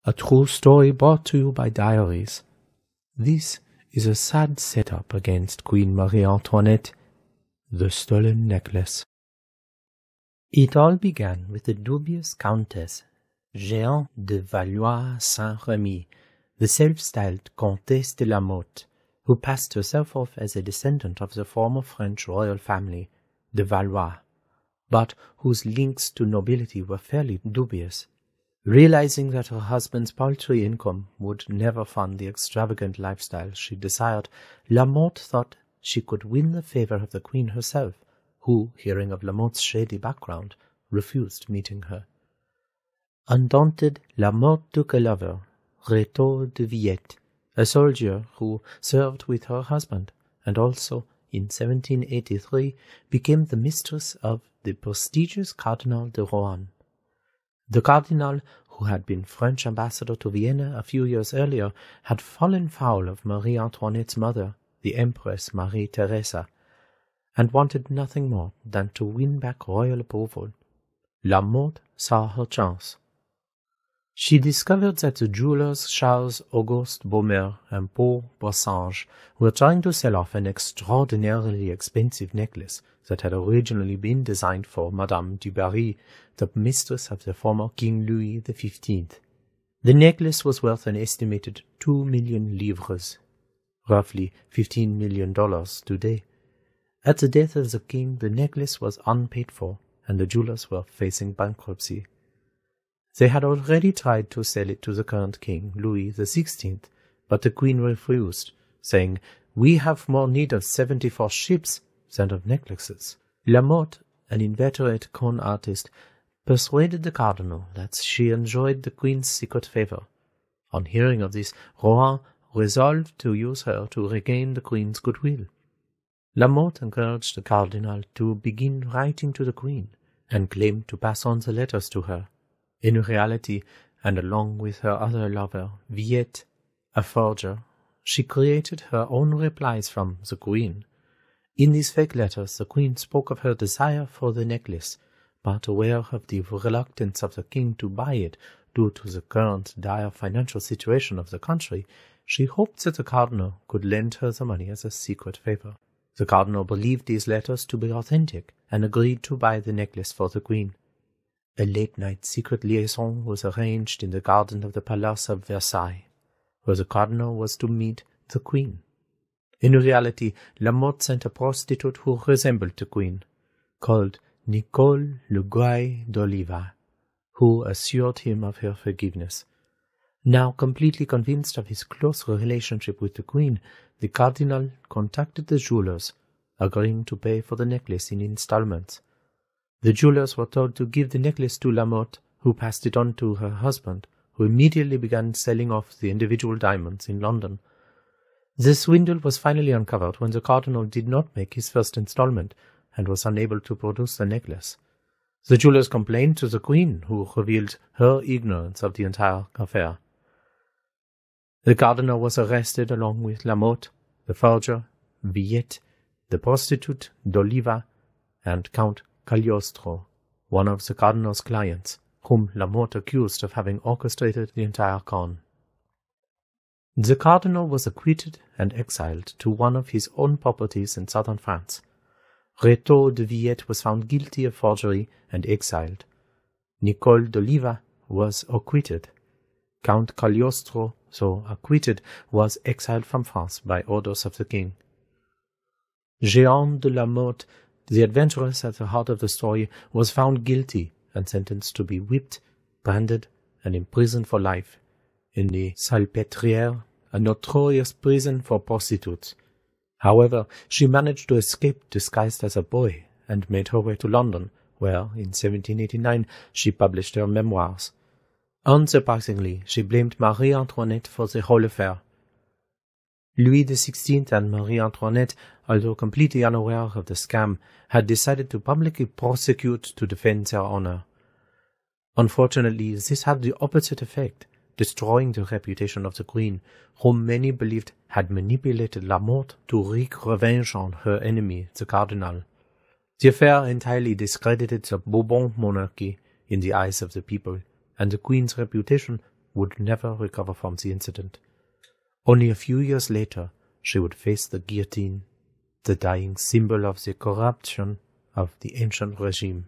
A true story brought to you by Diaries. This is a sad setup against Queen Marie Antoinette, the stolen necklace. It all began with the dubious Countess Jeanne de Valois-Saint-Remy, the self-styled Comtesse de la Motte, who passed herself off as a descendant of the former French royal family, de Valois, but whose links to nobility were fairly dubious. Realizing that her husband's paltry income would never fund the extravagant lifestyle she desired, La Motte thought she could win the favor of the Queen herself, who, hearing of La Motte's shady background, refused meeting her. Undaunted, La Motte took a lover, Rétaux de Villette, a soldier who served with her husband, and also, in 1783, became the mistress of the prestigious Cardinal de Rohan. The Cardinal, who had been French ambassador to Vienna a few years earlier, had fallen foul of Marie Antoinette's mother, the Empress Marie Theresa, and wanted nothing more than to win back royal approval. La Motte saw her chance. She discovered that the jewelers Charles-Auguste Baumer and Paul Bossange were trying to sell off an extraordinarily expensive necklace that had originally been designed for Madame du Barry, the mistress of the former King Louis XV. The necklace was worth an estimated 2 million livres, roughly $15 million today. At the death of the king, the necklace was unpaid for, and the jewelers were facing bankruptcy. They had already tried to sell it to the current king, Louis XVI, but the queen refused, saying, "We have more need of 74 ships than of necklaces." La Motte, an inveterate con artist, persuaded the cardinal that she enjoyed the queen's secret favor. On hearing of this, Rohan resolved to use her to regain the queen's goodwill. La Motte encouraged the cardinal to begin writing to the queen, and claimed to pass on the letters to her. In reality, and along with her other lover, Villette, a forger, she created her own replies from the queen. In these fake letters, the queen spoke of her desire for the necklace, but aware of the reluctance of the king to buy it due to the current dire financial situation of the country, she hoped that the cardinal could lend her the money as a secret favor. The cardinal believed these letters to be authentic and agreed to buy the necklace for the queen. A late-night secret liaison was arranged in the garden of the Palace of Versailles, where the cardinal was to meet the queen. In reality, La Motte sent a prostitute who resembled the queen, called Nicole Le Guay d'Oliva, who assured him of her forgiveness. Now completely convinced of his close relationship with the queen, the cardinal contacted the jewelers, agreeing to pay for the necklace in installments. The jewelers were told to give the necklace to La Motte, who passed it on to her husband, who immediately began selling off the individual diamonds in London. The swindle was finally uncovered when the cardinal did not make his first installment and was unable to produce the necklace. The jewelers complained to the queen, who revealed her ignorance of the entire affair. The cardinal was arrested along with La Motte, the forger, Villette, the prostitute, d'Oliva, and Count Cagliostro, one of the cardinal's clients, whom La Motte accused of having orchestrated the entire con. The cardinal was acquitted and exiled to one of his own properties in southern France. Rétaux de Villette was found guilty of forgery and exiled. Nicole d'Oliva was acquitted. Count Cagliostro, though acquitted, was exiled from France by orders of the king. Jeanne de la Motte, the adventuress at the heart of the story, was found guilty and sentenced to be whipped, branded, and imprisoned for life in the Salpêtrière, a notorious prison for prostitutes. However, she managed to escape disguised as a boy and made her way to London, where, in 1789, she published her memoirs. Unsurprisingly, she blamed Marie Antoinette for the whole affair. Louis XVI and Marie Antoinette, although completely unaware of the scam, had decided to publicly prosecute to defend their honor. Unfortunately, this had the opposite effect, destroying the reputation of the queen, whom many believed had manipulated La Motte to wreak revenge on her enemy, the cardinal. The affair entirely discredited the Bourbon monarchy in the eyes of the people, and the queen's reputation would never recover from the incident. Only a few years later, she would face the guillotine, the dying symbol of the corruption of the ancient regime.